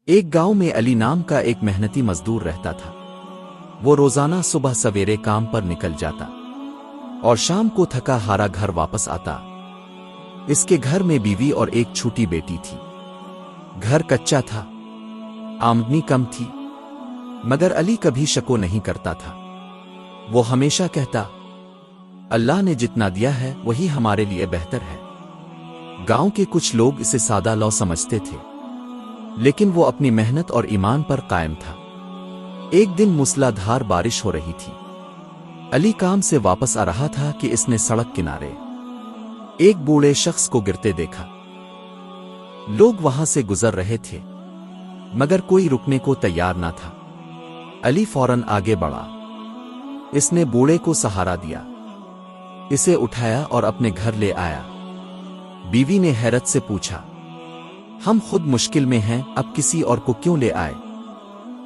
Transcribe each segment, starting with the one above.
ایک گاؤں میں علی نام کا ایک محنتی مزدور رہتا تھا۔ وہ روزانہ صبح سویرے کام پر نکل جاتا اور شام کو تھکا ہارا گھر واپس آتا۔ اس کے گھر میں بیوی اور ایک چھوٹی بیٹی تھی۔ گھر کچا تھا، آمدنی کم تھی، مگر علی کبھی شکو نہیں کرتا تھا۔ وہ ہمیشہ کہتا، اللہ نے جتنا دیا ہے وہی ہمارے لیے بہتر ہے۔ گاؤں کے کچھ لوگ اسے سادہ لو سمجھتے تھے، لیکن وہ اپنی محنت اور ایمان پر قائم تھا۔ ایک دن موسلا دھار بارش ہو رہی تھی۔ علی کام سے واپس آ رہا تھا کہ اس نے سڑک کنارے ایک بوڑھے شخص کو گرتے دیکھا۔ لوگ وہاں سے گزر رہے تھے، مگر کوئی رکنے کو تیار نہ تھا۔ علی فوراً آگے بڑھا۔ اس نے بوڑھے کو سہارا دیا، اسے اٹھایا اور اپنے گھر لے آیا۔ بیوی نے حیرت سے پوچھا، ہم خود مشکل میں ہیں، اب کسی اور کو کیوں لے آئے؟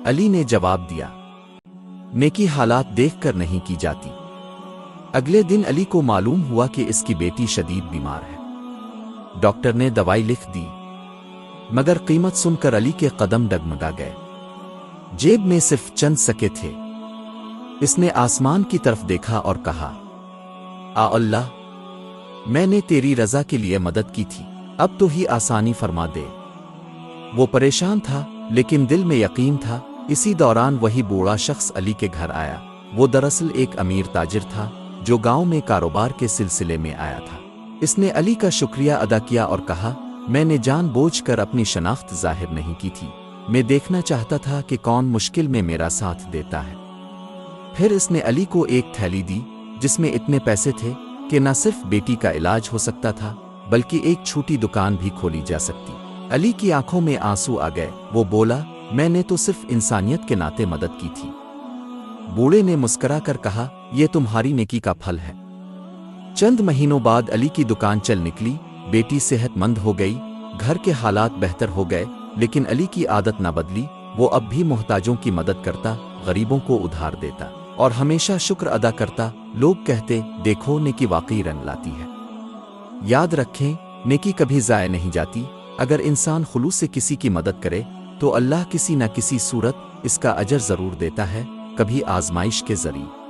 علی نے جواب دیا، نیکی حالات دیکھ کر نہیں کی جاتی۔ اگلے دن علی کو معلوم ہوا کہ اس کی بیٹی شدید بیمار ہے۔ ڈاکٹر نے دوائی لکھ دی، مگر قیمت سن کر علی کے قدم ڈگمگا گئے۔ جیب میں صرف چند سکے تھے۔ اس نے آسمان کی طرف دیکھا اور کہا، اللہ، میں نے تیری رضا کے لیے مدد کی تھی، اب تو ہی آسانی فرما دے۔ وہ پریشان تھا، لیکن دل میں یقین تھا۔ اسی دوران وہی بوڑھا شخص علی کے گھر آیا۔ وہ دراصل ایک امیر تاجر تھا جو گاؤں میں کاروبار کے سلسلے میں آیا تھا۔ اس نے علی کا شکریہ ادا کیا اور کہا، میں نے جان بوجھ کر اپنی شناخت ظاہر نہیں کی تھی، میں دیکھنا چاہتا تھا کہ کون مشکل میں میرا ساتھ دیتا ہے۔ پھر اس نے علی کو ایک تھیلی دی جس میں اتنے پیسے تھے کہ نہ صرف بیٹی کا علاج ہو سکتا تھا بلکہ ایک چھوٹی دکان بھی کھولی جا سکتی۔ علی کی آنکھوں میں آنسو آ گئے۔ وہ بولا، میں نے تو صرف انسانیت کے ناطے مدد کی تھی۔ بوڑھے نے مسکرا کر کہا، یہ تمہاری نیکی کا پھل ہے۔ چند مہینوں بعد علی کی دکان چل نکلی، بیٹی صحت مند ہو گئی، گھر کے حالات بہتر ہو گئے، لیکن علی کی عادت نہ بدلی۔ وہ اب بھی محتاجوں کی مدد کرتا، غریبوں کو ادھار دیتا اور ہمیشہ شکر ادا کرتا۔ لوگ کہتے، دیکھو نیکی واقعی رنگ لاتی ہے۔ یاد رکھیں، نیکی کبھی ضائع نہیں جاتی۔ اگر انسان خلوص سے کسی کی مدد کرے تو اللہ کسی نہ کسی صورت اس کا اجر ضرور دیتا ہے، کبھی آزمائش کے ذریعے۔